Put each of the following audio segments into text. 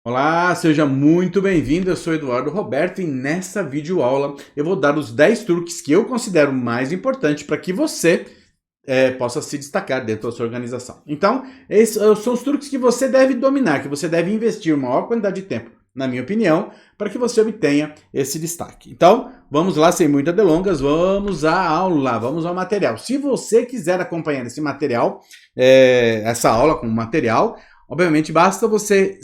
Olá, seja muito bem-vindo, eu sou Eduardo Roberto e nessa videoaula eu vou dar os 10 truques que eu considero mais importantes para que você possa se destacar dentro da sua organização. Então, esses são os truques que você deve dominar, que você deve investir uma maior quantidade de tempo, na minha opinião, para que você obtenha esse destaque. Então, vamos lá, sem muitas delongas, vamos à aula, vamos ao material. Se você quiser acompanhar esse material, essa aula com material, obviamente, basta você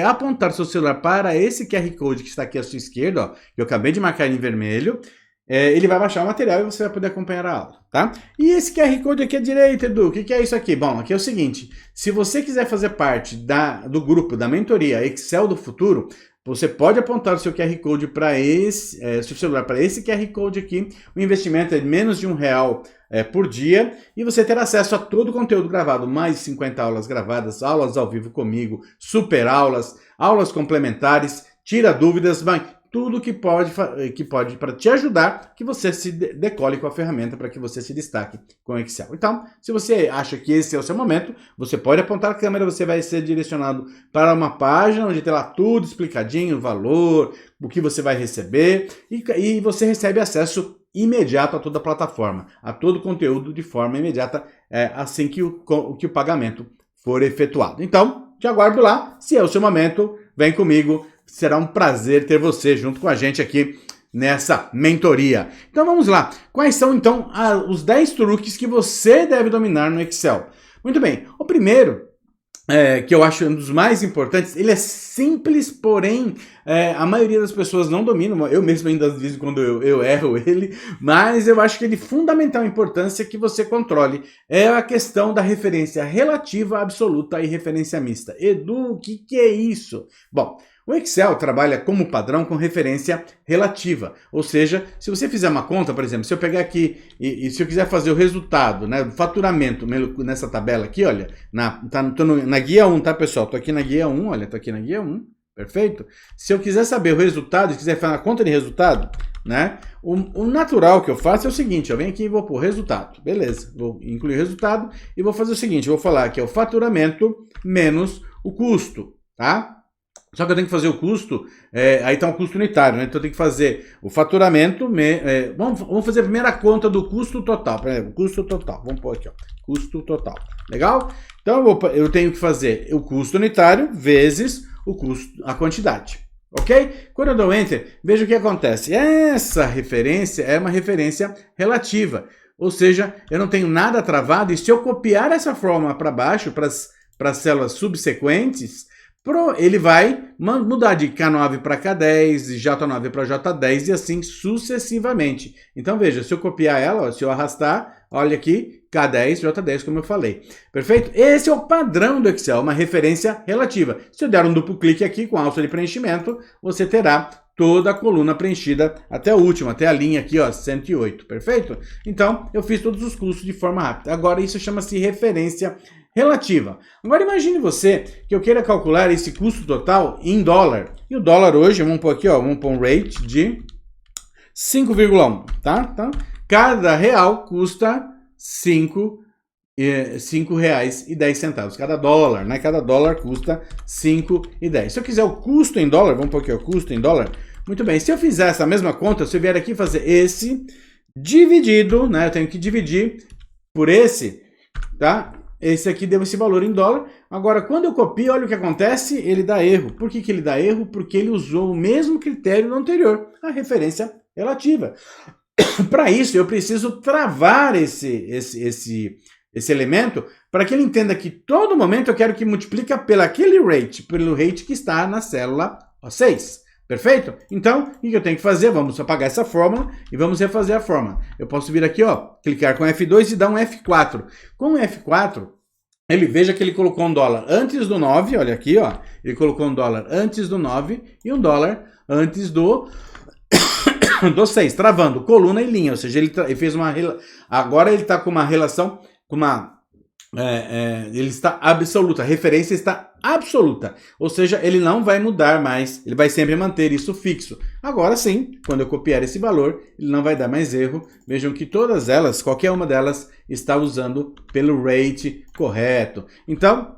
apontar seu celular para esse QR Code que está aqui à sua esquerda, ó, que eu acabei de marcar em vermelho. Ele vai baixar o material e você vai poder acompanhar a aula, tá? E esse QR Code aqui à direita, Edu, o que é isso aqui? Bom, aqui é o seguinte, se você quiser fazer parte do grupo da mentoria Excel do Futuro, você pode apontar o seu QR Code para seu celular para esse QR Code aqui. O investimento é de menos de R$1 por dia e você terá acesso a todo o conteúdo gravado, mais de 50 aulas gravadas, aulas ao vivo comigo, super aulas, aulas complementares, tira dúvidas, tudo que pode para te ajudar que você se decole com a ferramenta para que você se destaque com o Excel. Então, se você acha que esse é o seu momento, você pode apontar a câmera, você vai ser direcionado para uma página onde tem lá tudo explicadinho, o valor, o que você vai receber e você recebe acesso imediato a toda a plataforma, a todo o conteúdo de forma imediata assim que o pagamento for efetuado. Então, te aguardo lá, se é o seu momento, vem comigo. Será um prazer ter você junto com a gente aqui nessa mentoria. Então vamos lá. Quais são então os 10 truques que você deve dominar no Excel? Muito bem. O primeiro, que eu acho um dos mais importantes, ele é simples, porém a maioria das pessoas não dominam. Eu mesmo ainda às vezes quando eu erro ele, mas eu acho que ele de fundamental importância que você controle é a questão da referência relativa, absoluta e referência mista. Edu, o que é isso? Bom, o Excel trabalha como padrão com referência relativa, ou seja, se você fizer uma conta, por exemplo, se eu pegar aqui e se eu quiser fazer o resultado, né, do faturamento nessa tabela aqui, olha, tô na guia 1, tá pessoal? Tô aqui na guia 1, olha, tô aqui na guia 1, perfeito? Se eu quiser saber o resultado, se quiser fazer a conta de resultado, né, o natural que eu faço é o seguinte, eu venho aqui e vou pôr resultado, beleza, vou incluir o resultado e vou fazer o seguinte, eu vou falar que é o faturamento menos o custo, tá? Só que eu tenho que fazer o custo, aí está o custo unitário, né? Então eu tenho que fazer o faturamento, vamos fazer a primeira conta do custo total, por exemplo, custo total, vamos pôr aqui, ó, custo total, legal? Então eu tenho que fazer o custo unitário vezes o custo, a quantidade, ok? Quando eu dou Enter, veja o que acontece, essa referência é uma referência relativa, ou seja, eu não tenho nada travado e se eu copiar essa fórmula para baixo, para as células subsequentes, ele vai mudar de K9 para K10, de J9 para J10 e assim sucessivamente. Então veja, se eu copiar ela, ó, se eu arrastar, olha aqui, K10, J10, como eu falei. Perfeito? Esse é o padrão do Excel, uma referência relativa. Se eu der um duplo clique aqui com a alça de preenchimento, você terá toda a coluna preenchida até a última, até a linha aqui, ó, 108, perfeito? Então, eu fiz todos os custos de forma rápida. Agora, isso chama-se referência relativa. Agora, imagine você que eu queira calcular esse custo total em dólar. E o dólar hoje, vamos pôr aqui, ó, vamos pôr um rate de 5,1, tá? Então, cada real custa R$5,10. Cada dólar, né? Cada dólar custa 5,10. Se eu quiser o custo em dólar, vamos pôr aqui o custo em dólar. Muito bem, se eu fizer essa mesma conta, se eu vier aqui fazer esse dividido, né? Eu tenho que dividir por esse, tá? Esse aqui deu esse valor em dólar. Agora, quando eu copio, olha o que acontece, ele dá erro. Por que ele dá erro? Porque ele usou o mesmo critério do anterior, a referência relativa. Para isso, eu preciso travar esse elemento para que ele entenda que todo momento eu quero que multiplique pelo rate que está na célula O6. Perfeito? Então, o que eu tenho que fazer? Vamos apagar essa fórmula e vamos refazer a fórmula. Eu posso vir aqui, ó, clicar com F2 e dar um F4. Com o F4, veja que ele colocou um dólar antes do 9, olha aqui, ó. Ele colocou um dólar antes do 9 e um dólar antes do 6, travando coluna e linha. Ou seja, ele fez uma... Agora ele está com uma relação, ele está absoluta, a referência está absoluta, ou seja, ele não vai mudar mais, ele vai sempre manter isso fixo. Agora sim, quando eu copiar esse valor, ele não vai dar mais erro. Vejam que todas elas, qualquer uma delas, está usando pelo rate correto. Então,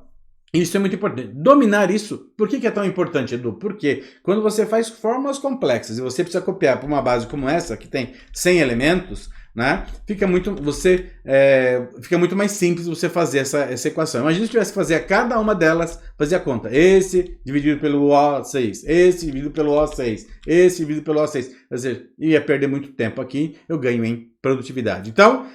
Isso é muito importante. Dominar isso, por que é tão importante, Edu? Porque quando você faz fórmulas complexas e você precisa copiar para uma base como essa, que tem 100 elementos, né? Fica muito mais simples você fazer essa equação. Imagina se tivesse que fazer a cada uma delas, fazer a conta. Esse dividido pelo O6, esse dividido pelo O6, esse dividido pelo O6. Quer dizer, ia perder muito tempo aqui, eu ganho em produtividade. Então,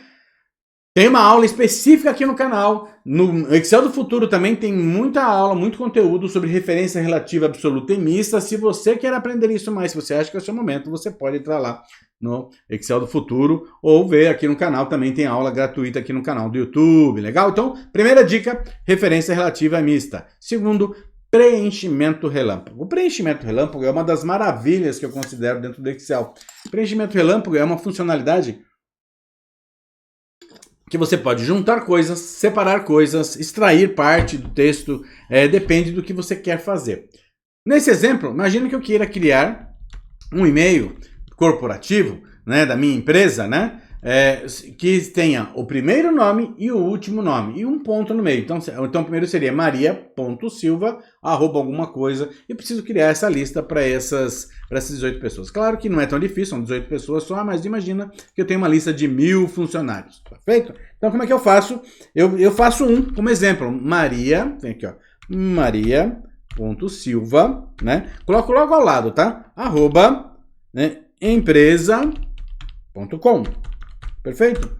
tem uma aula específica aqui no canal. No Excel do Futuro também tem muita aula, muito conteúdo sobre referência relativa absoluta e mista. Se você quer aprender isso mais, se você acha que é o seu momento, você pode entrar lá no Excel do Futuro ou ver aqui no canal. Também tem aula gratuita aqui no canal do YouTube. Legal? Então, primeira dica, referência relativa mista. Segundo, preenchimento relâmpago. O preenchimento relâmpago é uma das maravilhas que eu considero dentro do Excel. Preenchimento relâmpago é uma funcionalidade que você pode juntar coisas, separar coisas, extrair parte do texto, depende do que você quer fazer. Nesse exemplo, imagine que eu queira criar um e-mail corporativo, né, da minha empresa, né, que tenha o primeiro nome e o último nome, e um ponto no meio. Então primeiro seria maria.silva, @alguma coisa, e preciso criar essa lista para essas 18 pessoas. Claro que não é tão difícil, são 18 pessoas só, mas imagina que eu tenho uma lista de 1000 funcionários, perfeito? Então como é que eu faço? Eu faço como exemplo, Maria, vem aqui ó, maria.silva, né, coloco logo ao lado, tá? Né, empresa.com. Perfeito?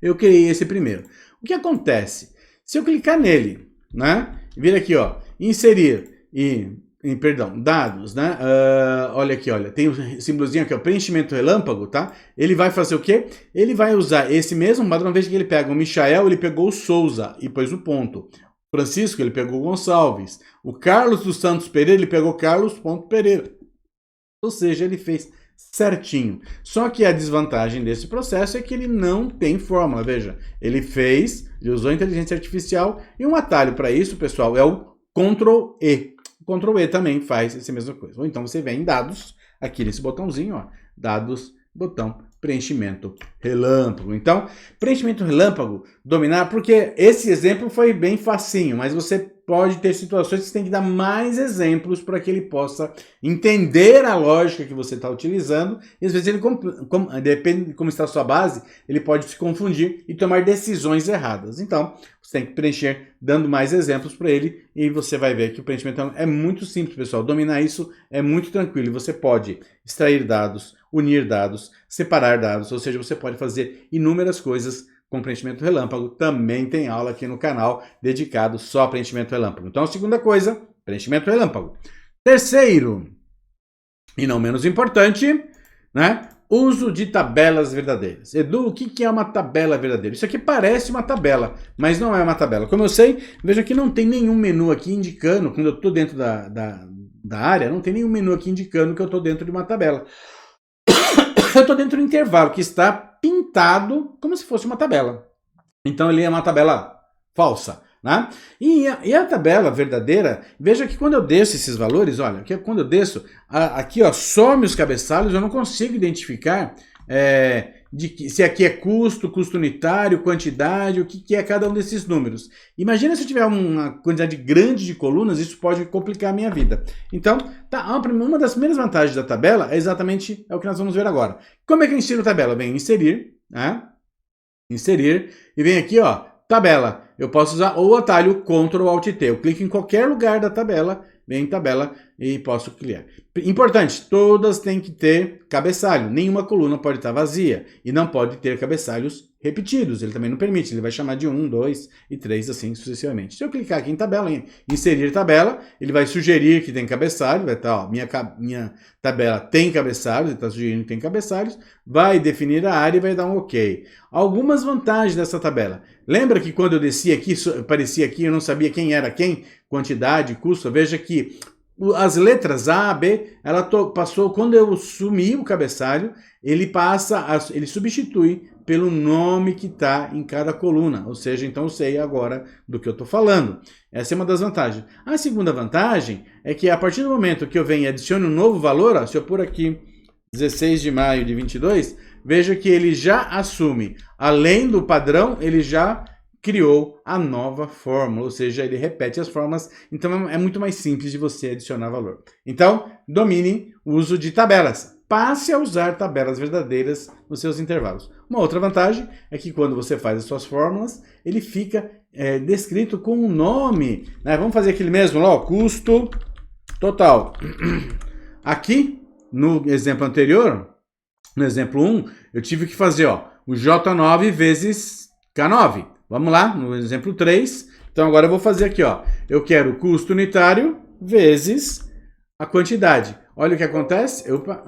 Eu criei esse primeiro. O que acontece? Se eu clicar nele, né? Vir aqui, ó, inserir dados, né? Olha aqui, olha, tem um símbolozinho aqui, ó, preenchimento relâmpago, tá? Ele vai fazer o quê? Ele vai usar esse mesmo padrão, vez que ele pega o Michael, ele pegou o Souza e pôs o ponto. O Francisco, ele pegou o Gonçalves. O Carlos dos Santos Pereira, ele pegou Carlos.Pereira. Ou seja, ele fez certinho. Só que a desvantagem desse processo é que ele não tem fórmula. Veja, ele usou inteligência artificial e um atalho para isso, pessoal, é o Ctrl E. O Ctrl E também faz essa mesma coisa. Ou então você vem em dados, aqui nesse botãozinho, ó, dados, botão preenchimento relâmpago. Então, preenchimento relâmpago, dominar, porque esse exemplo foi bem facinho, mas você pode ter situações que você tem que dar mais exemplos para que ele possa entender a lógica que você está utilizando, e às vezes ele, depende de como está a sua base, ele pode se confundir e tomar decisões erradas. Então, você tem que preencher dando mais exemplos para ele, e você vai ver que o preenchimento é muito simples, pessoal. Dominar isso é muito tranquilo, e você pode extrair dados, unir dados, separar dados, ou seja, você pode fazer inúmeras coisas com preenchimento relâmpago. Também tem aula aqui no canal dedicado só a preenchimento relâmpago. Então, a segunda coisa, preenchimento relâmpago. Terceiro, e não menos importante, né? Uso de tabelas verdadeiras. Edu, o que é uma tabela verdadeira? Isso aqui parece uma tabela, mas não é uma tabela. Como eu sei, veja que não tem nenhum menu aqui indicando, quando eu estou dentro da área, não tem nenhum menu aqui indicando que eu estou dentro de uma tabela. Eu estou dentro do intervalo, que está pintado como se fosse uma tabela. Então, ele é uma tabela falsa, né? E a tabela verdadeira, veja que quando eu desço esses valores, olha, que quando eu desço, aqui ó, some os cabeçalhos, eu não consigo identificar se aqui é custo unitário, quantidade, o que é cada um desses números. Imagina se eu tiver uma quantidade grande de colunas, isso pode complicar a minha vida. Então, uma das primeiras vantagens da tabela é exatamente o que nós vamos ver agora. Como é que eu insiro a tabela? Vem inserir, né? Inserir, e vem aqui, ó, tabela. Eu posso usar o atalho Ctrl Alt T. Eu clico em qualquer lugar da tabela, vem em tabela e posso criar. Importante, todas têm que ter cabeçalho. Nenhuma coluna pode estar vazia e não pode ter cabeçalhos repetidos. Ele também não permite, ele vai chamar de 1, 2 e 3, assim sucessivamente. Se eu clicar aqui em tabela, em inserir tabela, ele vai sugerir que tem cabeçalho, vai estar, ó, minha tabela tem cabeçalhos, ele está sugerindo que tem cabeçalhos, vai definir a área e vai dar um OK. Algumas vantagens dessa tabela. Lembra que quando eu desci aqui, aparecia aqui, eu não sabia quem era quem? Quantidade, custo, veja que as letras A, B, ela passou, quando eu sumi o cabeçalho, ele substitui pelo nome que está em cada coluna, ou seja, então eu sei agora do que eu estou falando. Essa é uma das vantagens. A segunda vantagem é que a partir do momento que eu venho e adiciono um novo valor, ó, se eu pôr aqui 16 de maio de 22, veja que ele já assume, além do padrão, ele já criou a nova fórmula, ou seja, ele repete as fórmulas, então é muito mais simples de você adicionar valor. Então, domine o uso de tabelas. Passe a usar tabelas verdadeiras nos seus intervalos. Uma outra vantagem é que quando você faz as suas fórmulas, ele fica descrito com um nome, né? Vamos fazer aquele mesmo, ó, custo total. Aqui, no exemplo anterior, no exemplo 1, eu tive que fazer ó, o J9 vezes K9. Vamos lá, no exemplo 3. Então agora eu vou fazer aqui, ó. Eu quero o custo unitário vezes a quantidade. Olha o que acontece. Opa,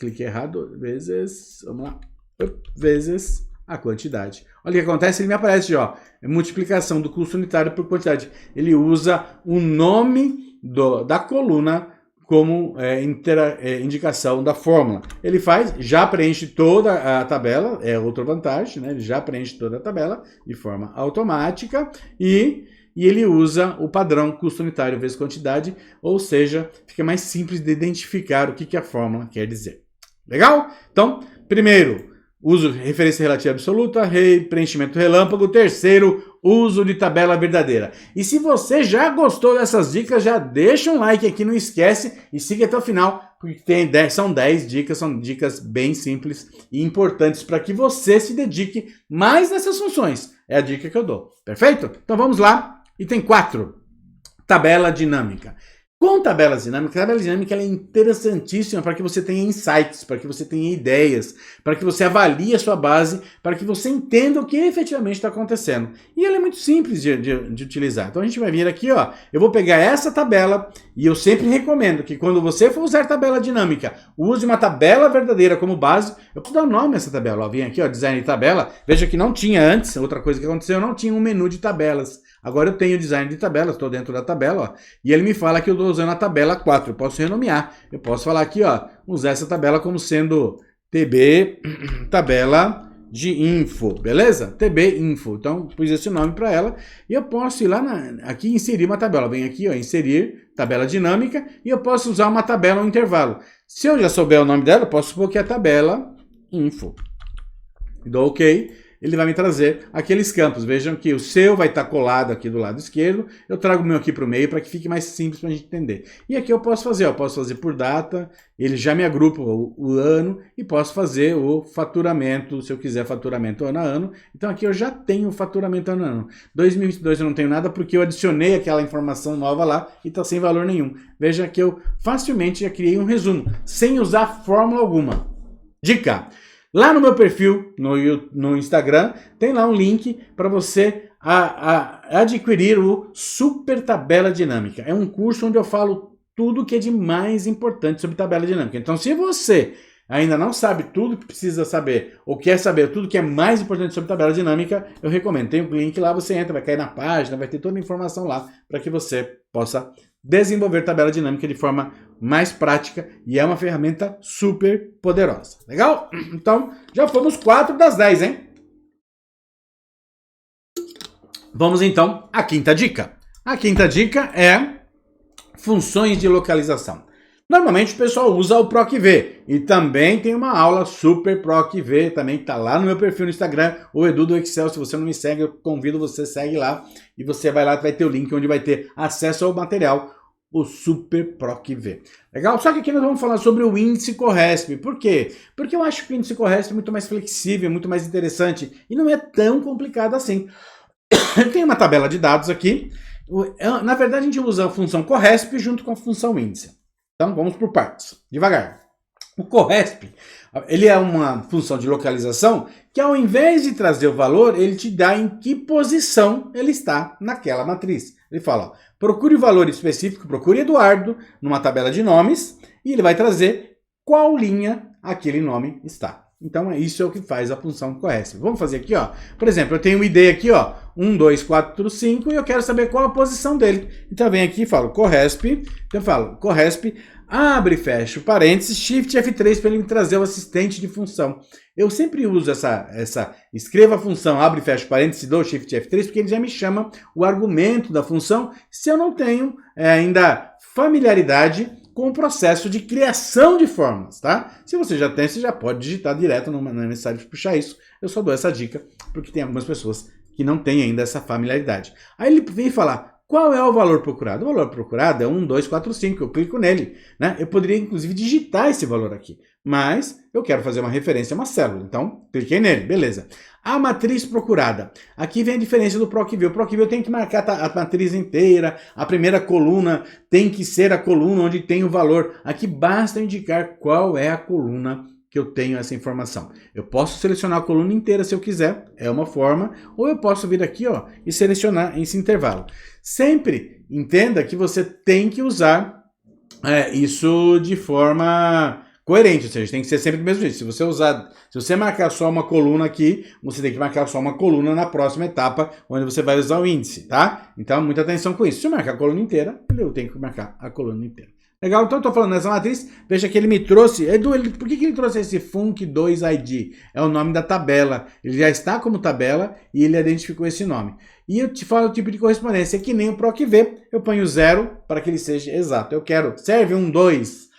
cliquei errado. Vezes, vamos lá. Vezes a quantidade. Olha o que acontece, ele me aparece, ó. Multiplicação do custo unitário por quantidade. Ele usa o nome da coluna como indicação da fórmula. Ele já preenche toda a tabela, é outra vantagem, né? Ele já preenche toda a tabela de forma automática e ele usa o padrão custo unitário vezes quantidade, ou seja, fica mais simples de identificar o que a fórmula quer dizer. Legal? Então, primeiro, uso referência relativa absoluta, preenchimento relâmpago. Terceiro, uso de tabela verdadeira. E se você já gostou dessas dicas, já deixa um like aqui, não esquece, e siga até o final, porque são 10 dicas, são dicas bem simples e importantes para que você se dedique mais nessas funções. É a dica que eu dou. Perfeito? Então vamos lá. Item 4. Tabela dinâmica. Com a tabela dinâmica ela é interessantíssima para que você tenha insights, para que você tenha ideias, para que você avalie a sua base, para que você entenda o que efetivamente está acontecendo. E ela é muito simples de utilizar. Então a gente vai vir aqui, ó, eu vou pegar essa tabela e eu sempre recomendo que quando você for usar tabela dinâmica, use uma tabela verdadeira como base. Eu posso dar nome a essa tabela, ó, vem aqui, ó, design de tabela. Veja que não tinha antes, outra coisa que aconteceu, eu não tinha um menu de tabelas. Agora eu tenho design de tabelas, estou dentro da tabela, ó, e ele me fala que eu estou usando a tabela 4. Eu posso renomear, eu posso falar aqui, ó, usar essa tabela como sendo TB tabela de info, beleza? TB info. Então, pus esse nome para ela e eu posso ir lá aqui e inserir uma tabela. Vem aqui, ó, inserir tabela dinâmica e eu posso usar uma tabela, um intervalo. Se eu já souber o nome dela, eu posso supor que é a tabela info. Dou OK. Ele vai me trazer aqueles campos. Vejam que o seu vai estar colado aqui do lado esquerdo. Eu trago o meu aqui para o meio para que fique mais simples para a gente entender. E aqui eu posso fazer, ó, posso fazer por data, ele já me agrupa o ano e posso fazer o faturamento, se eu quiser faturamento ano a ano. Então aqui eu já tenho o faturamento ano a ano. 2022 eu não tenho nada porque eu adicionei aquela informação nova lá e está sem valor nenhum. Veja que eu facilmente já criei um resumo, sem usar fórmula alguma. Dica! Lá no meu perfil, no Instagram, tem lá um link para você adquirir o Super Tabela Dinâmica. É um curso onde eu falo tudo que é de mais importante sobre tabela dinâmica. Então, se você ainda não sabe tudo que precisa saber, ou quer saber tudo que é mais importante sobre tabela dinâmica, eu recomendo. Tem um link lá, você entra, vai cair na página, vai ter toda a informação lá para que você possa desenvolver tabela dinâmica de forma mais prática e é uma ferramenta super poderosa. Legal? Então, já fomos 4 das 10, hein? Vamos então à quinta dica. A quinta dica é funções de localização. Normalmente o pessoal usa o PROC-V e também tem uma aula super PROC-V, também está lá no meu perfil no Instagram, o Edu do Excel. Se você não me segue, eu convido você, segue lá e você vai lá, vai ter o link onde vai ter acesso ao material, o super PROC-V. Legal? Só que aqui nós vamos falar sobre o índice Corresp. Por quê? Porque eu acho que o índice Corresp é muito mais flexível, muito mais interessante e não é tão complicado assim. Tem uma tabela de dados aqui. Na verdade, a gente usa a função Corresp junto com a função índice. Então, vamos por partes, devagar. O Corresp, ele é uma função de localização que ao invés de trazer o valor, ele te dá em que posição ele está naquela matriz. Ele fala, ó, procure o valor específico, procure Eduardo numa tabela de nomes e ele vai trazer qual linha aquele nome está. Então, isso é o que faz a função Corresp. Vamos fazer aqui, ó. Por exemplo, eu tenho um ID aqui, ó, 1, 2, 4, 5, e eu quero saber qual a posição dele. Então, eu venho aqui e falo Corresp. Então, eu falo Corresp, abre e fecha o parênteses, Shift F3 para ele me trazer o assistente de função. Eu sempre uso escreva a função, abre e fecha o parênteses, dou Shift F3, porque ele já me chama o argumento da função, se eu não tenho ainda familiaridade com o processo de criação de fórmulas, tá? Se você já tem, você já pode digitar direto, não é necessário puxar isso. Eu só dou essa dica, porque tem algumas pessoas que não tem ainda essa familiaridade. Aí ele vem falar, qual é o valor procurado? O valor procurado é 1, 2, 4, 5, eu clico nele, né? Eu poderia inclusive digitar esse valor aqui, mas eu quero fazer uma referência a uma célula, então cliquei nele, beleza. A matriz procurada, aqui vem a diferença do PROC-V. O PROC-V eu tenho que marcar a matriz inteira, a primeira coluna tem que ser a coluna onde tem o valor. Aqui basta indicar qual é a coluna que eu tenho essa informação. Eu posso selecionar a coluna inteira se eu quiser, é uma forma, ou eu posso vir aqui ó, e selecionar esse intervalo. Sempre entenda que você tem que usar isso de forma coerente, ou seja, tem que ser sempre do mesmo jeito. Se você marcar só uma coluna aqui, você tem que marcar só uma coluna na próxima etapa, onde você vai usar o índice, tá? Então, muita atenção com isso. Se eu marcar a coluna inteira, eu tenho que marcar a coluna inteira. Legal? Então, eu estou falando nessa matriz, veja que ele me trouxe... Edu, por que ele trouxe esse Func2ID? É o nome da tabela. Ele já está como tabela e ele identificou esse nome. E eu te falo o tipo de correspondência, que nem o PROC-V, eu ponho 0 para que ele seja exato. Eu quero, serve 1, 2,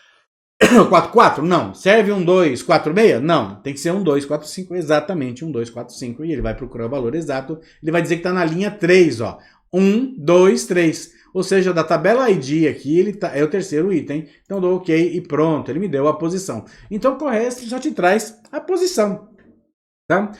4, 4? Não. Serve 1, 2, 4, 6? Não. Tem que ser 1, 2, 4, 5, exatamente 1, 2, 4, 5. E ele vai procurar o valor exato. Ele vai dizer que está na linha 3, ó. 1, 2, 3. Ou seja, da tabela ID aqui, ele é o terceiro item. Então, eu dou OK e pronto. Ele me deu a posição. Então, o resto só te traz a posição. Tá?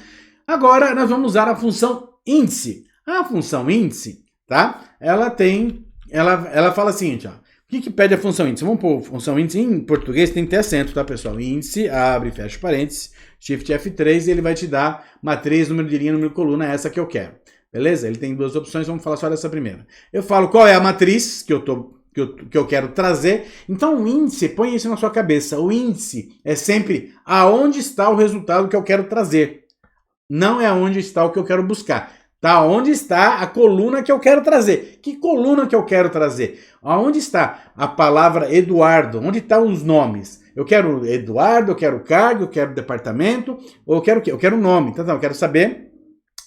Agora, nós vamos usar a função índice. A função índice, tá? Ela fala o seguinte, ó. O que pede a função índice? Vamos pôr função índice em português, tem que ter acento, tá, pessoal? Índice, abre e fecha parênteses, Shift F3, e ele vai te dar matriz, número de linha, número de coluna, essa que eu quero. Beleza? Ele tem duas opções, vamos falar só dessa primeira. Eu falo qual é a matriz que eu quero trazer. Então, o índice, põe isso na sua cabeça. O índice é sempre aonde está o resultado que eu quero trazer. Não é aonde está o que eu quero buscar. Tá? Onde está a coluna que eu quero trazer? Que coluna que eu quero trazer? Aonde está a palavra Eduardo? Onde estão os nomes? Eu quero Eduardo, eu quero cargo, eu quero departamento, ou eu quero o quê? Eu quero o nome. Então, eu quero saber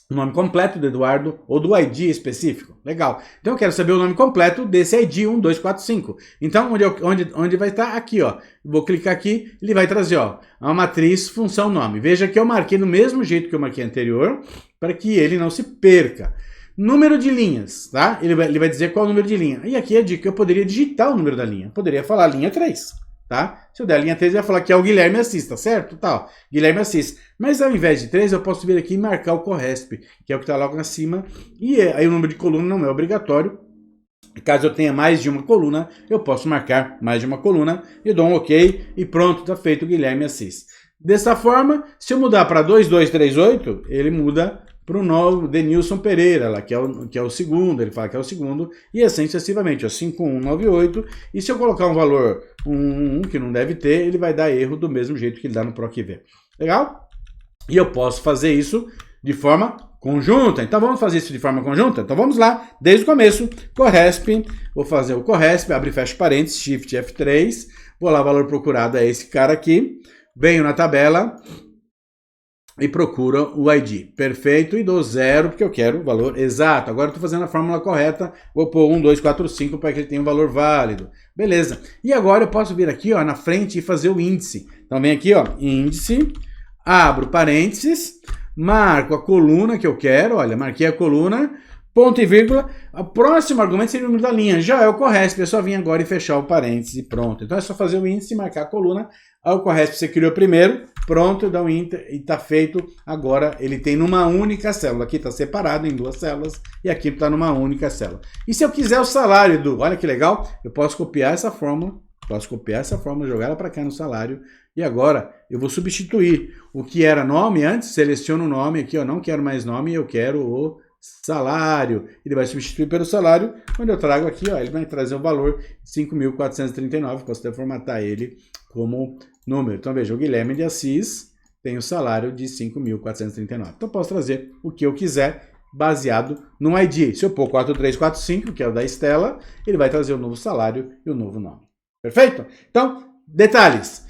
o nome completo do Eduardo ou do ID específico. Legal. Então, eu quero saber o nome completo desse ID 1245. Então, onde vai estar? Aqui, ó. Vou clicar aqui, ele vai trazer, ó, a matriz função nome. Veja que eu marquei do mesmo jeito que eu marquei anterior, para que ele não se perca. Número de linhas, tá? Ele vai dizer qual é o número de linha. E aqui é a dica, eu poderia digitar o número da linha. Poderia falar linha 3, tá? Se eu der a linha 3, ele vai falar que é o Guilherme Assis, tá certo? Tá, ó, Guilherme Assis. Mas ao invés de 3, eu posso vir aqui e marcar o CORRESP, que é o que está logo acima. E aí o número de coluna não é obrigatório. Caso eu tenha mais de uma coluna, eu posso marcar mais de uma coluna. Eu dou um OK e pronto, tá feito o Guilherme Assis. Dessa forma, se eu mudar para 2238, ele muda para o novo Denilson Pereira, lá, que é o segundo, ele fala que é o segundo, e assim sucessivamente, ó, 5198, e se eu colocar um valor 1, que não deve ter, ele vai dar erro do mesmo jeito que ele dá no PROC-V. Legal? E eu posso fazer isso de forma conjunta. Então vamos fazer isso de forma conjunta? Então vamos lá, desde o começo, CORRESP, vou fazer o CORRESP, abre e fecha parênteses, Shift F3, vou lá, o valor procurado é esse cara aqui, venho na tabela e procuro o ID. Perfeito, e dou 0 porque eu quero o valor exato. Agora eu estou fazendo a fórmula correta, vou pôr 1, 2, 4, 5 para que ele tenha um valor válido. Beleza. E agora eu posso vir aqui ó, na frente e fazer o índice. Então vem aqui, ó, índice, abro parênteses, marco a coluna que eu quero, olha, marquei a coluna, ponto e vírgula, o próximo argumento seria o número da linha, já é o CORRESP, eu só vim agora e fechar o parênteses e pronto. Então é só fazer o índice, marcar a coluna, aí o CORRESP você criou primeiro, pronto, dá um Enter e está feito. Agora ele tem numa única célula, aqui está separado em duas células e aqui está numa única célula. E se eu quiser o salário do, olha que legal, eu posso copiar essa fórmula, jogar ela para cá no salário. E agora eu vou substituir o que era nome antes, seleciono o nome aqui, eu não quero mais nome, eu quero o salário. Ele vai substituir pelo salário, quando eu trago aqui, ó, ele vai trazer o valor 5.439, posso até formatar ele como número. Então veja, o Guilherme de Assis tem o salário de 5.439. Então posso trazer o que eu quiser baseado no ID. Se eu pôr 4345, que é o da Estela, ele vai trazer o novo salário e o novo nome. Perfeito? Então, detalhes.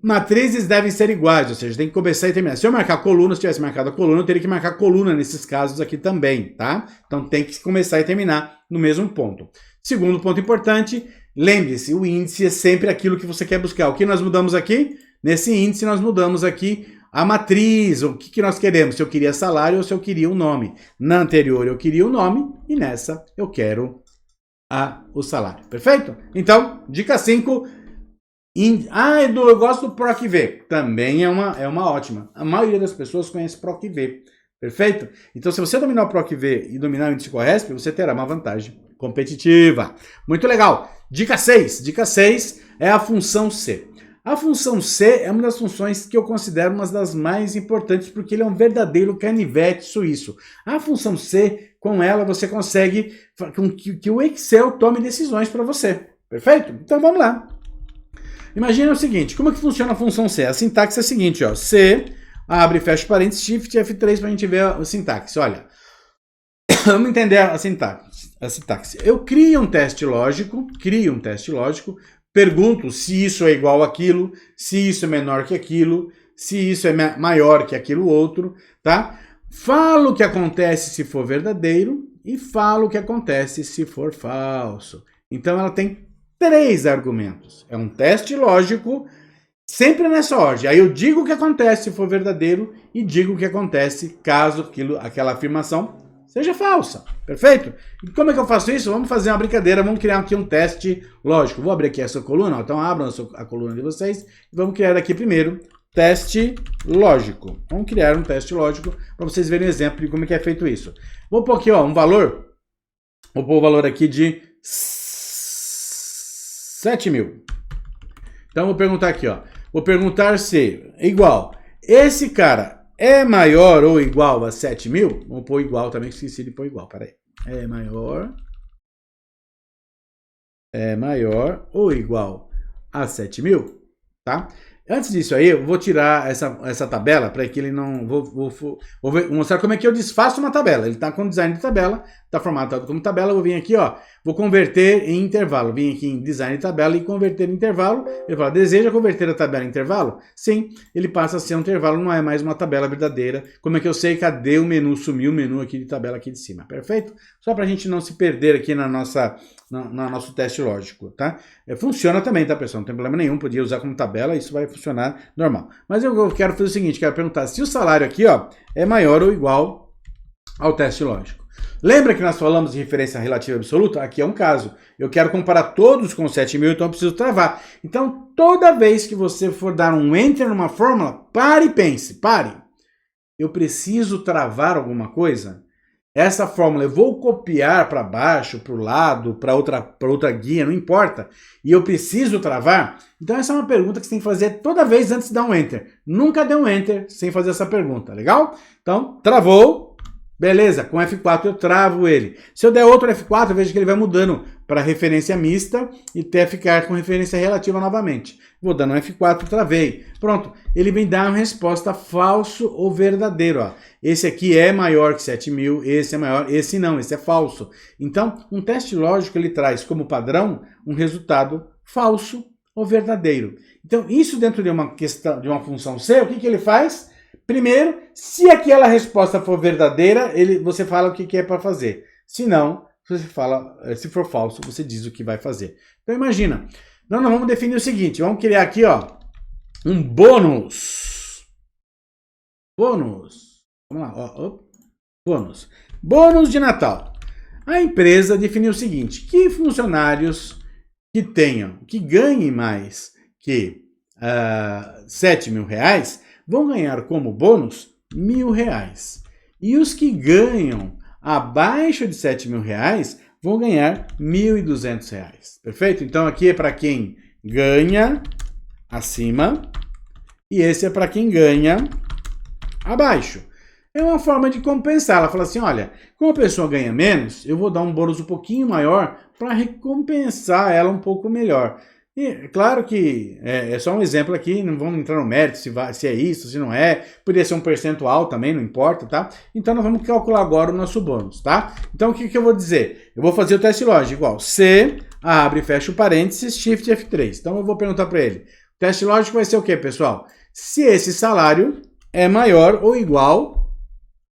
Matrizes devem ser iguais, ou seja, tem que começar e terminar. Se eu marcar coluna, se tivesse marcado a coluna, eu teria que marcar coluna nesses casos aqui também, tá? Então tem que começar e terminar no mesmo ponto. Segundo ponto importante, lembre-se, o índice é sempre aquilo que você quer buscar. O que nós mudamos aqui? Nesse índice nós mudamos aqui a matriz, o que nós queremos, se eu queria salário ou se eu queria um nome. Na anterior eu queria o nome e nessa eu quero o salário. Perfeito? Então, dica 5. Edu, eu gosto do PROC-V. Também é uma ótima. A maioria das pessoas conhece PROC-V. Perfeito? Então, se você dominar o PROC-V e dominar o índice CORRESP, você terá uma vantagem competitiva. Muito legal. Dica 6. Dica 6 é a função C. A função C é uma das funções que eu considero uma das mais importantes, porque ele é um verdadeiro canivete suíço. A função C, com ela, você consegue que o Excel tome decisões para você. Perfeito? Então, vamos lá. Imagina o seguinte, como é que funciona a função C? A sintaxe é a seguinte, ó, C, abre e fecha parênteses, Shift F3 para a gente ver a sintaxe. Olha, vamos entender a sintaxe. Eu crio um teste lógico, pergunto se isso é igual àquilo, se isso é menor que aquilo, se isso é maior que aquilo outro, tá? Falo o que acontece se for verdadeiro e falo o que acontece se for falso. Então ela tem 3 argumentos. É um teste lógico, sempre nessa ordem. Aí eu digo o que acontece se for verdadeiro e digo o que acontece caso aquela afirmação seja falsa. Perfeito? E como é que eu faço isso? Vamos fazer uma brincadeira, vamos criar aqui um teste lógico. Vou abrir aqui essa coluna, então abram a coluna de vocês e vamos criar aqui primeiro teste lógico. Vamos criar um teste lógico para vocês verem um exemplo de como é que é feito isso. Vou pôr aqui ó, um valor, vou pôr o valor aqui de 7.000. Então vou perguntar aqui, ó. Vou perguntar se é igual. Esse cara é maior ou igual a 7.000? Vamos pôr igual também, que esqueci de pôr igual. Peraí. É maior ou igual a 7.000? Tá? Antes disso aí, eu vou tirar essa tabela para que ele não... Vou mostrar como é que eu desfaço uma tabela. Ele está com design de tabela, está formatado como tabela. Eu vou vir aqui, ó, vou converter em intervalo. Vim aqui em design de tabela e converter em intervalo. Ele fala, deseja converter a tabela em intervalo? Sim, ele passa a ser um intervalo, não é mais uma tabela verdadeira. Como é que eu sei? Cadê o menu? Sumiu o menu aqui de tabela aqui de cima. Perfeito? Só para a gente não se perder aqui no nosso teste lógico, tá? Funciona também, tá, pessoal? Não tem problema nenhum, podia usar como tabela, isso vai funcionar normal. Mas eu quero fazer o seguinte, quero perguntar se o salário aqui, ó, é maior ou igual ao teste lógico. Lembra que nós falamos de referência relativa absoluta? Aqui é um caso. Eu quero comparar todos com 7.000, então eu preciso travar. Então, toda vez que você for dar um enter numa fórmula, pare e pense, pare. Eu preciso travar alguma coisa? Essa fórmula eu vou copiar para baixo, para o lado, para outra guia, não importa. E eu preciso travar? Então essa é uma pergunta que você tem que fazer toda vez antes de dar um enter. Nunca dê um enter sem fazer essa pergunta, legal? Então, travou. Beleza, com F4 eu travo ele. Se eu der outro F4, eu vejo que ele vai mudando para referência mista e até ficar com referência relativa novamente. Vou dando um F4, travei. Pronto, ele vem dar uma resposta falso ou verdadeiro. Ó. Esse aqui é maior que 7.000, esse é maior, esse não, esse é falso. Então, um teste lógico ele traz como padrão um resultado falso ou verdadeiro. Então, isso dentro de uma questão, de uma função C, o que ele faz? Primeiro, se aquela resposta for verdadeira, você fala o que é para fazer. Se não, você fala, se for falso, você diz o que vai fazer. Então imagina, nós vamos definir o seguinte, vamos criar aqui ó, um bônus. Bônus. Vamos lá, ó, bônus. Bônus de Natal. A empresa definiu o seguinte, que funcionários que ganhem mais que R$7.000 vão ganhar como bônus R$1.000. E os que ganham abaixo de R$7.000 vão ganhar R$1.200. Perfeito? Então aqui é para quem ganha acima e esse é para quem ganha abaixo. É uma forma de compensar. Ela fala assim, olha, como a pessoa ganha menos, eu vou dar um bônus um pouquinho maior para recompensar ela um pouco melhor. E claro que é só um exemplo aqui, não vamos entrar no mérito se é isso, se não é, poderia ser um percentual também, não importa, tá? Então nós vamos calcular agora o nosso bônus, tá? Então o que eu vou dizer? Eu vou fazer o teste lógico igual C, abre e fecha o parênteses, Shift F3. Então eu vou perguntar para ele, o teste lógico vai ser o quê, pessoal? Se esse salário é maior ou igual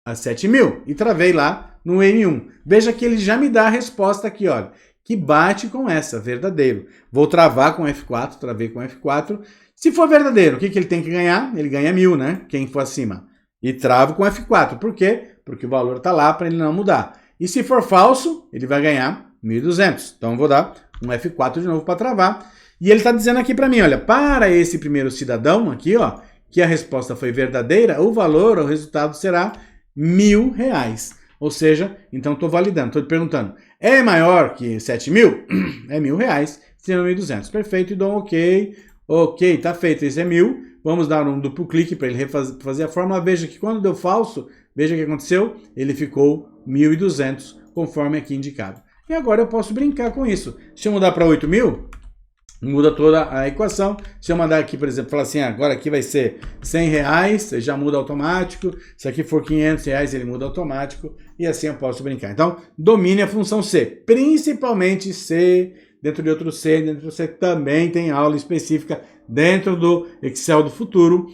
a 7.000, e travei lá no M1. Veja que ele já me dá a resposta aqui, olha, que bate com essa, verdadeiro. Vou travar com F4, travei com F4. Se for verdadeiro, o que ele tem que ganhar? Ele ganha 1000, né? Quem for acima. E travo com F4. Por quê? Porque o valor está lá para ele não mudar. E se for falso, ele vai ganhar 1.200. Então, eu vou dar um F4 de novo para travar. E ele está dizendo aqui para mim, olha, para esse primeiro cidadão aqui, ó, que a resposta foi verdadeira, o valor, o resultado será R$1.000. Ou seja, então estou validando, estou perguntando, é maior que 7.000? É R$1.000, sendo 1.200. Perfeito, e dou um ok. Ok, tá feito, esse é 1.000. Vamos dar um duplo clique para ele fazer a fórmula. Veja que quando deu falso, veja o que aconteceu, ele ficou 1.200, conforme aqui indicado. E agora eu posso brincar com isso. Se eu mudar para 8.000, muda toda a equação. Se eu mandar aqui, por exemplo, falar assim, agora aqui vai ser R$100, já muda automático. Se aqui for R$500, ele muda automático. E assim eu posso brincar. Então, domine a função C. Principalmente C, dentro de outro C, dentro do C também tem aula específica dentro do Excel do futuro.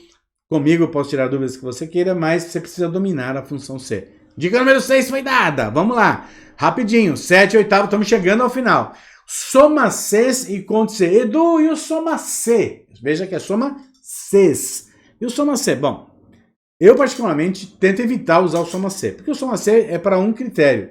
Comigo eu posso tirar dúvidas que você queira, mas você precisa dominar a função C. Dica número 6 foi dada. Vamos lá. Rapidinho. 7 e 8, estamos chegando ao final. Soma Cs e conte C. Edu, e o soma C? Veja que é soma Cs. E o soma C? Bom, eu particularmente tento evitar usar o soma C, porque o soma C é para um critério.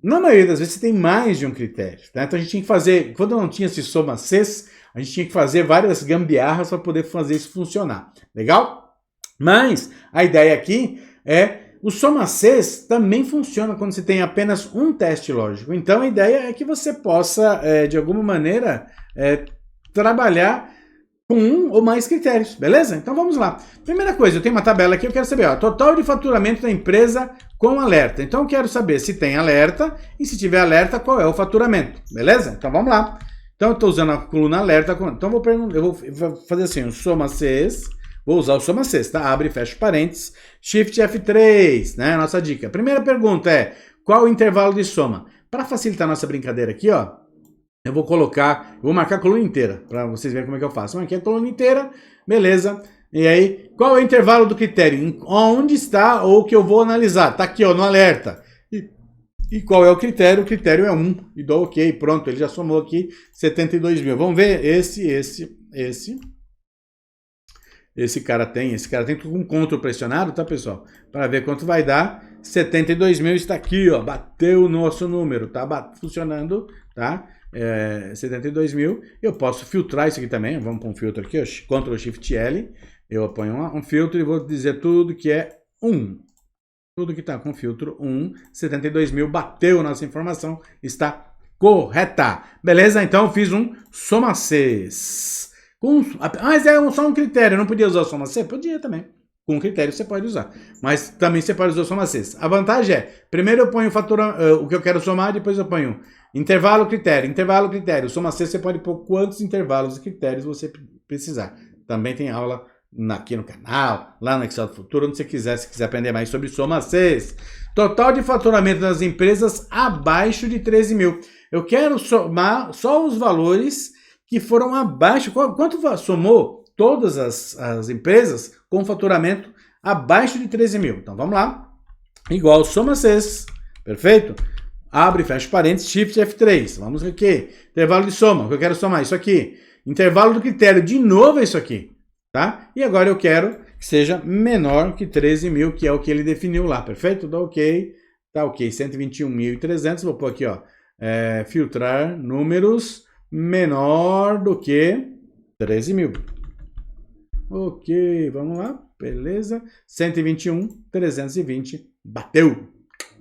Na maioria das vezes você tem mais de um critério, tá? Então a gente tinha que fazer, quando não tinha esse soma Cs, a gente tinha que fazer várias gambiarras para poder fazer isso funcionar. Legal? Mas a ideia aqui é o soma Cs também funciona quando você tem apenas um teste lógico. Então a ideia é que você possa, de alguma maneira, trabalhar com um ou mais critérios, beleza? Então vamos lá. Primeira coisa, eu tenho uma tabela aqui, eu quero saber, ó, total de faturamento da empresa com alerta. Então eu quero saber se tem alerta e se tiver alerta, qual é o faturamento, beleza? Então vamos lá. Então eu estou usando a coluna alerta, então eu vou fazer assim, o soma Cs. Vou usar o soma Cs, tá? Abre e fecha parênteses. Shift F3, né? Nossa dica. Primeira pergunta é, qual o intervalo de soma? Para facilitar a nossa brincadeira aqui, ó, eu vou marcar a coluna inteira, para vocês verem como é que eu faço. Eu marquei a coluna inteira, beleza. E aí, qual é o intervalo do critério? Onde está ou que eu vou analisar? Tá aqui, ó, no alerta. E qual é o critério? O critério é 1. E dou ok, pronto, ele já somou aqui 72.000. Vamos ver esse cara tem com Ctrl pressionado, tá, pessoal? Para ver quanto vai dar. 72.000 está aqui, ó. Bateu o nosso número, tá funcionando, tá? 72.000. Eu posso filtrar isso aqui também. Vamos para um filtro aqui, ó. Ctrl Shift L. Eu ponho um filtro e vou dizer tudo que é 1. Tudo que está com filtro 1. 72.000. Bateu nossa informação. Está correta. Beleza? Então eu fiz um soma Cs. Mas é só um critério, eu não podia usar o soma C? Podia também. Com critério você pode usar. Mas também você pode usar o soma C. A vantagem é, primeiro eu ponho o que eu quero somar, depois eu ponho intervalo, critério. O soma C você pode pôr quantos intervalos e critérios você precisar. Também tem aula aqui no canal, lá no Excel do Futuro, onde você quiser, se quiser aprender mais sobre soma C. Total de faturamento das empresas abaixo de 13.000. Eu quero somar só os valores que foram abaixo. Quanto somou todas as empresas com faturamento abaixo de 13.000? Então vamos lá. Igual soma Cs. Perfeito? Abre e fecha parênteses, Shift F3. Vamos aqui. Intervalo de soma. O que eu quero somar? Isso aqui. Intervalo do critério. De novo é isso aqui. Tá? E agora eu quero que seja menor que 13.000, que é o que ele definiu lá. Perfeito? Dá ok. Tá ok. 121.300. Vou pôr aqui, ó. Filtrar números menor do que 13.000. Ok, vamos lá. Beleza. 121.320. Bateu.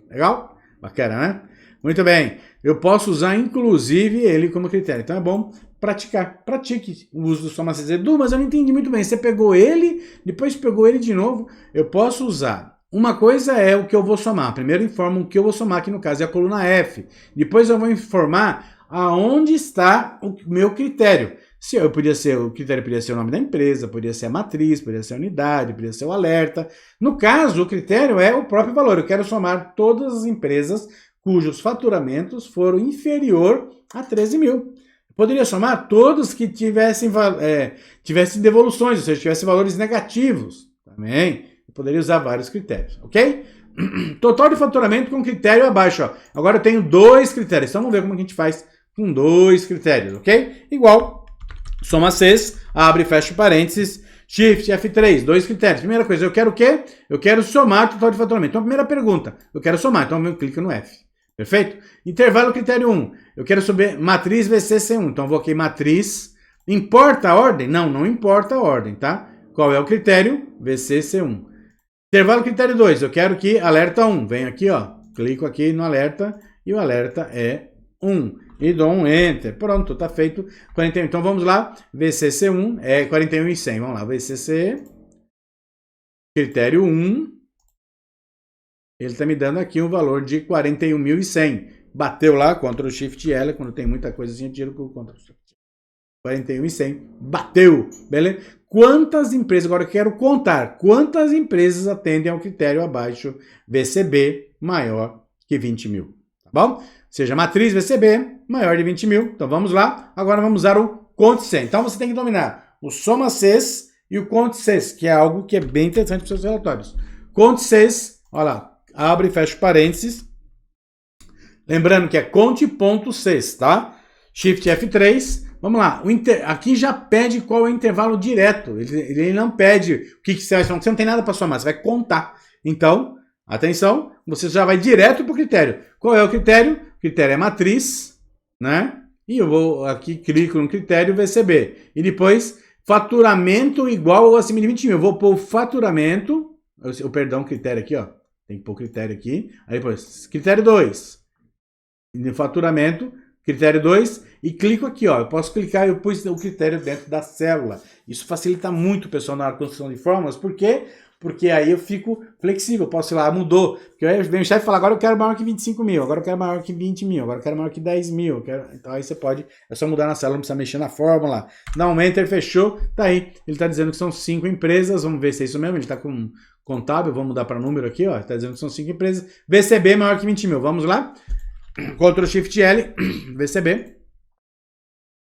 Legal? Bacana, né? Muito bem. Eu posso usar, inclusive, ele como critério. Então é bom praticar. Pratique o uso do soma Cs. Edu, mas eu não entendi muito bem. Você pegou ele, depois pegou ele de novo. Eu posso usar. Uma coisa é o que eu vou somar. Primeiro informo o que eu vou somar, que no caso é a coluna F. Depois eu vou informar aonde está o meu critério. O critério podia ser o nome da empresa, podia ser a matriz, podia ser a unidade, podia ser o alerta. No caso, o critério é o próprio valor. Eu quero somar todas as empresas cujos faturamentos foram inferior a 13.000. Poderia somar todos que tivessem devoluções, ou seja, tivessem valores negativos. Também. Eu poderia usar vários critérios, ok? Total de faturamento com critério abaixo. Ó. Agora eu tenho 2 critérios. Então vamos ver como a gente faz com 2 critérios, ok? Igual, soma Cs, abre e fecha parênteses, Shift F3, 2 critérios. Primeira coisa, eu quero o quê? Eu quero somar o total de faturamento. Então, primeira pergunta, eu quero somar, então eu clico no F. Perfeito? Intervalo critério 1, eu quero saber matriz VCC1, então eu vou aqui matriz, importa a ordem? Não, não importa a ordem, tá? Qual é o critério? VCC1. Intervalo critério 2, eu quero que alerta 1, vem aqui, ó, clico aqui no alerta e o alerta é 1. E dou um Enter. Pronto, tá feito. 41. Então vamos lá. VCC1 é 41 e 100. Vamos lá. VCC, critério 1. Ele tá me dando aqui um valor de 41.100. Bateu lá, Ctrl Shift L. Quando tem muita coisa assim, eu tiro com o Ctrl Shift. 41 e 100. Bateu. Beleza? Quantas empresas, agora eu quero contar, quantas empresas atendem ao critério abaixo VCB maior que 20 mil. Tá bom? Seja matriz VCB maior de 20 mil. Então vamos lá. Agora vamos usar o Conte C. Então você tem que dominar o Soma Cs e o Conte Cs, que é algo que é bem interessante para os seus relatórios. Conte Cs, olha lá, abre e fecha parênteses. Lembrando que é Conte.Cs, tá? Shift F3. Vamos lá. Aqui já pede qual é o intervalo direto. Ele não pede o que você vai somar. Você não tem nada para somar, você vai contar. Então, atenção, você já vai direto para o critério. Qual é o critério? O critério é matriz, né? E eu vou aqui, clico no critério VCB. E depois, faturamento igual ou acima de 20 mil. Eu vou pôr o faturamento, perdão, critério aqui, ó. Tem que pôr critério aqui. Aí depois, critério 2. Faturamento, critério 2. E clico aqui, ó. Eu posso clicar e eu pus o critério dentro da célula. Isso facilita muito, pessoal, na construção de fórmulas. Por quê? Porque aí eu fico flexível, posso ir lá, mudou. Porque aí vem o chefe e fala, agora eu quero maior que 25 mil, agora eu quero maior que 20 mil, agora eu quero maior que 10 mil. Então aí você pode, é só mudar na célula, não precisa mexer na fórmula. Dá um Enter, fechou, tá aí. Ele está dizendo que são 5 empresas, vamos ver se é isso mesmo, ele está com contábil, vamos mudar para número aqui, ó. Está dizendo que são 5 empresas. VCB maior que 20 mil, vamos lá. Ctrl Shift L, VCB.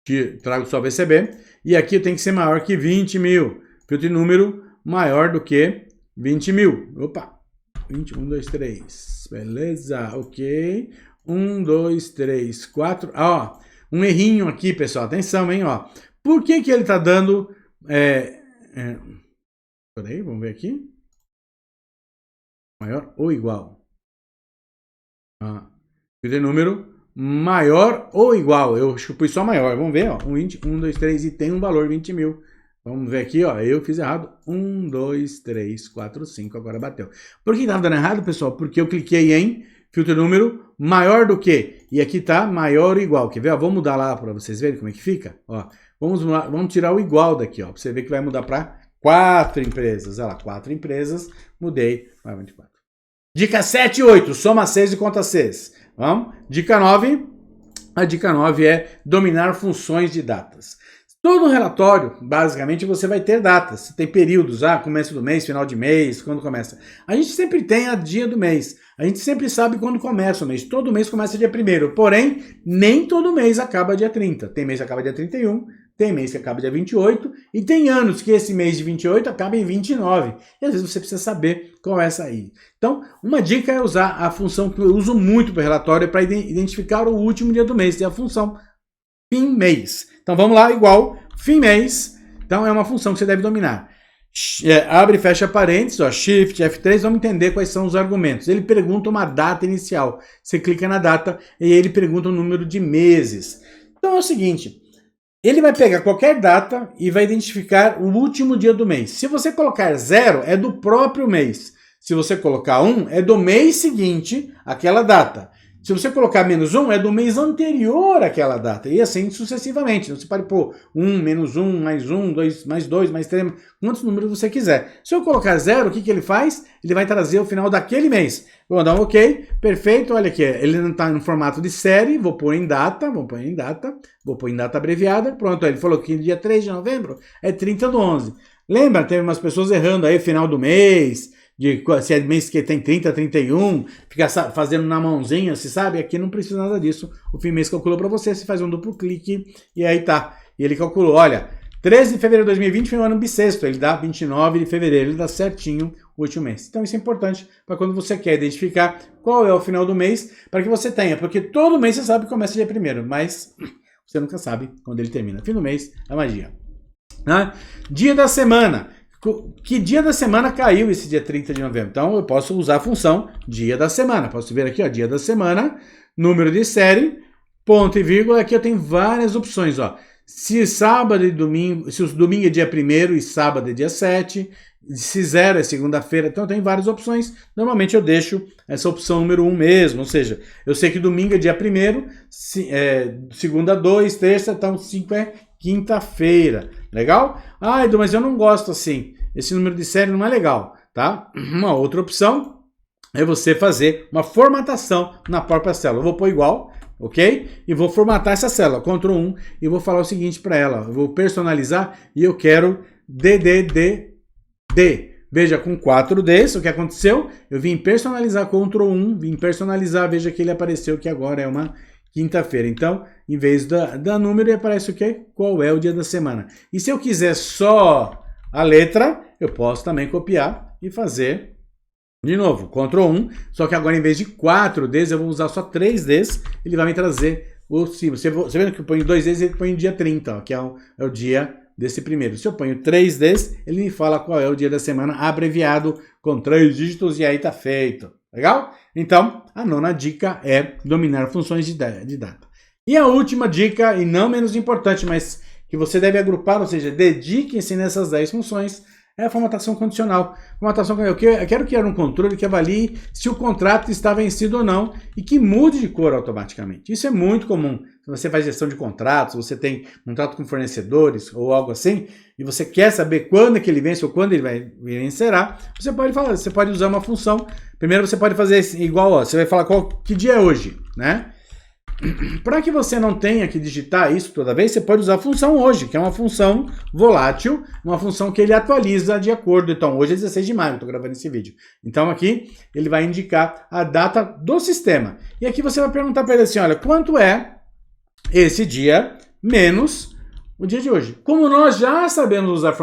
Que trago só VCB. E aqui tem que ser maior que 20 mil. Filtro de número maior do que 20 mil. Opa! 21, 2, 3. Beleza, ok. 1, 2, 3, 4. Ó, um errinho aqui, pessoal. Atenção, hein, ó. Por que que ele tá dando... Peraí, vamos ver aqui. Maior ou igual? Filtro de número maior ou igual. Eu acho que pus só maior. Vamos ver, ó. 1, 2, 3 e tem um valor 20 mil. Vamos ver aqui, ó. Eu fiz errado. 1, 2, 3, 4, 5. Agora bateu. Por que estava dando errado, pessoal? Porque eu cliquei em filtro de número maior do que. E aqui tá maior ou igual. Quer ver? Ó, vamos mudar lá para vocês verem como é que fica. Ó, vamos tirar o igual daqui, ó. Para você ver que vai mudar para 4 empresas. Olha lá, 4 empresas. Mudei para 24. Dica 7 e 8. Soma 6 e conta 6. Vamos. Dica 9. A dica 9 é dominar funções de datas. Todo relatório, basicamente, você vai ter datas. Você tem períodos, começo do mês, final de mês, quando começa. A gente sempre tem a dia do mês. A gente sempre sabe quando começa o mês. Todo mês começa dia 1º. Porém, nem todo mês acaba dia 30. Tem mês que acaba dia 31, tem mês que acaba dia 28, e tem anos que esse mês de 28 acaba em 29. E às vezes você precisa saber qual é essa aí. Então, uma dica é usar a função que eu uso muito para relatório para identificar o último dia do mês. Tem a função fim mês. Então vamos lá, igual fim mês. Então é uma função que você deve dominar. Abre e fecha parênteses, ó, Shift F3, vamos entender quais são os argumentos. Ele pergunta uma data inicial. Você clica na data e ele pergunta o número de meses. Então é o seguinte, ele vai pegar qualquer data e vai identificar o último dia do mês. Se você colocar 0, é do próprio mês. Se você colocar 1, é do mês seguinte àquela data. Se você colocar -1, é do mês anterior àquela data. E assim sucessivamente. Você pode pôr 1, -1, mais 1, 2, mais 2, mais 3, quantos números você quiser. Se eu colocar 0, o que ele faz? Ele vai trazer o final daquele mês. Vou dar um OK. Perfeito. Olha aqui. Ele não está no formato de série. Vou pôr em data. Vou pôr em data abreviada. Pronto. Ele falou que dia 3 de novembro é 30/11. Lembra? Teve umas pessoas errando aí final do mês. Se é mês que tem 30, 31, fica fazendo na mãozinha, você sabe? Aqui não precisa nada disso. O fim mês calculou para você, você faz um duplo clique e aí tá. E ele calculou, olha, 13 de fevereiro de 2020 foi um ano bissexto, ele dá 29 de fevereiro, ele dá certinho o último mês. Então isso é importante para quando você quer identificar qual é o final do mês, para que você tenha, porque todo mês você sabe que começa dia 1º, mas você nunca sabe quando ele termina. Fim do mês é magia. Dia da semana. Que dia da semana caiu esse dia 30 de novembro? Então eu posso usar a função dia da semana. Posso ver aqui, ó, dia da semana, número de série, ponto e vírgula. Aqui eu tenho várias opções, ó. Se sábado e domingo, se o domingo é dia 1º e sábado é dia 7, se 0 é segunda-feira, então tem várias opções. Normalmente eu deixo essa opção número 1 mesmo, ou seja, eu sei que domingo é dia 1º, segunda 2, terça, então 5 é quinta-feira. Legal? Ah, Edu, mas eu não gosto assim. Esse número de série não é legal, tá? Uma outra opção é você fazer uma formatação na própria célula. Eu vou pôr igual, ok? E vou formatar essa célula, Ctrl 1, e vou falar o seguinte para ela. Eu vou personalizar e eu quero DDD. Veja, com 4 Ds, o que aconteceu? Eu vim personalizar, Ctrl 1, vim personalizar, veja que ele apareceu que agora é uma quinta-feira. Então, em vez da número, aparece o quê? Qual é o dia da semana. E se eu quiser só a letra, eu posso também copiar e fazer de novo, Ctrl 1, só que agora em vez de 4 Ds, eu vou usar só 3 Ds, ele vai me trazer o símbolo. Você vendo que eu ponho 2 Ds, ele põe o dia 30, ó, que é o dia desse primeiro. Se eu ponho 3 Ds, ele me fala qual é o dia da semana, abreviado com 3 dígitos, e aí tá feito. Legal? Então, a nona dica é dominar funções de data. E a última dica, e não menos importante, mas que você deve agrupar, ou seja, dedique-se nessas 10 funções, é a formatação condicional. Formatação condicional, eu quero criar um controle que avalie se o contrato está vencido ou não e que mude de cor automaticamente. Isso é muito comum. Se você faz gestão de contratos, você tem um contrato com fornecedores ou algo assim, e você quer saber quando é que ele vence ou quando ele vai vencerá, você pode usar uma função. Primeiro você pode fazer igual, ó, você vai falar que dia é hoje, né? Para que você não tenha que digitar isso toda vez, você pode usar a função hoje, que é uma função volátil, uma função que ele atualiza de acordo. Então, hoje é 16 de maio, estou gravando esse vídeo. Então, aqui, ele vai indicar a data do sistema. E aqui você vai perguntar para ele assim, olha, quanto é esse dia menos o dia de hoje? Como nós já sabemos usar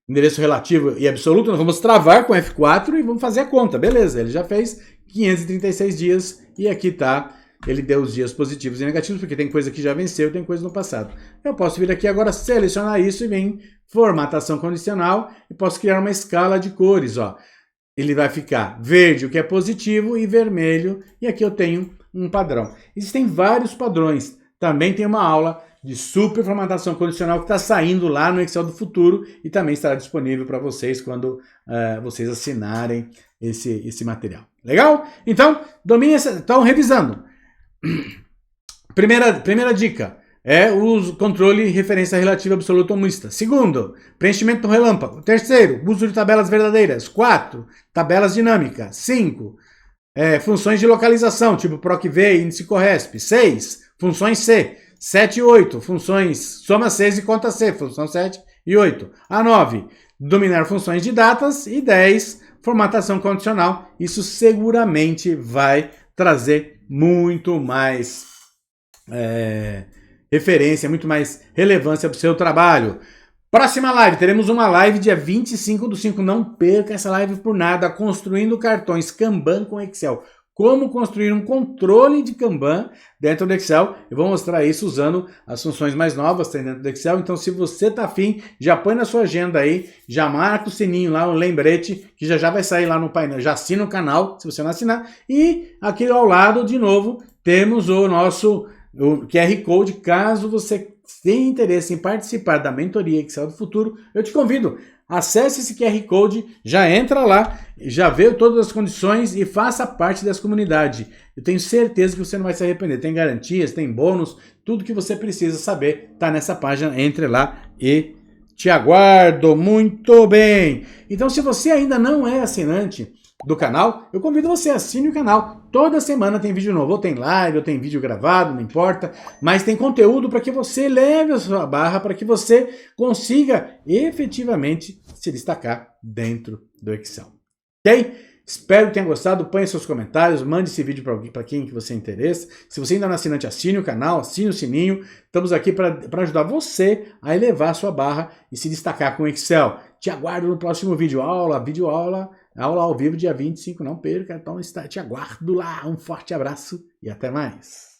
endereço relativo e absoluto, nós vamos travar com F4 e vamos fazer a conta. Beleza, ele já fez 536 dias e aqui tá, ele deu os dias positivos e negativos, porque tem coisa que já venceu e tem coisa no passado. Eu posso vir aqui agora, selecionar isso e vir em formatação condicional e posso criar uma escala de cores, ó. Ele vai ficar verde, o que é positivo, e vermelho, e aqui eu tenho um padrão. Existem vários padrões. Também tem uma aula de super formatação condicional que está saindo lá no Excel do futuro e também estará disponível para vocês quando vocês assinarem esse material. Legal? Então, domine essa. Então, revisando. Primeira dica é o controle referência relativa absoluta ou mista. Segundo, preenchimento no relâmpago. Terceiro, uso de tabelas verdadeiras. 4, tabelas dinâmicas. 5, funções de localização, tipo PROC-V, índice Corresp. 6, funções C. 7 e 8, funções soma 6 e conta C, função 7 e 8. A 9, dominar funções de datas. E 10, formatação condicional. Isso seguramente vai trazer muito mais referência, muito mais relevância para o seu trabalho. Próxima live, teremos uma live dia 25/5. Não perca essa live por nada, construindo cartões Kanban com Excel. Como construir um controle de Kanban dentro do Excel. Eu vou mostrar isso usando as funções mais novas que tem dentro do Excel. Então, se você está afim, já põe na sua agenda aí, já marca o sininho lá, um lembrete, que já vai sair lá no painel. Já assina o canal, se você não assinar. E aqui ao lado, de novo, temos o nosso QR Code. Caso você tenha interesse em participar da mentoria Excel do futuro, eu te convido. Acesse esse QR Code, já entra lá, já vê todas as condições e faça parte dessa comunidade. Eu tenho certeza que você não vai se arrepender. Tem garantias, tem bônus, tudo que você precisa saber está nessa página. Entre lá e te aguardo. Muito bem! Então, se você ainda não é assinante do canal, eu convido você a assine o canal. Toda semana tem vídeo novo, ou tem live, ou tem vídeo gravado, não importa, mas tem conteúdo para que você leve a sua barra, para que você consiga efetivamente se destacar dentro do Excel. Ok? Espero que tenha gostado, põe seus comentários, mande esse vídeo para quem que você interessa. Se você ainda não é assinante, assine o canal, assine o sininho. Estamos aqui para ajudar você a elevar a sua barra e se destacar com o Excel. Te aguardo no próximo aula ao vivo dia 25, não perca, então te aguardo lá. Um forte abraço e até mais.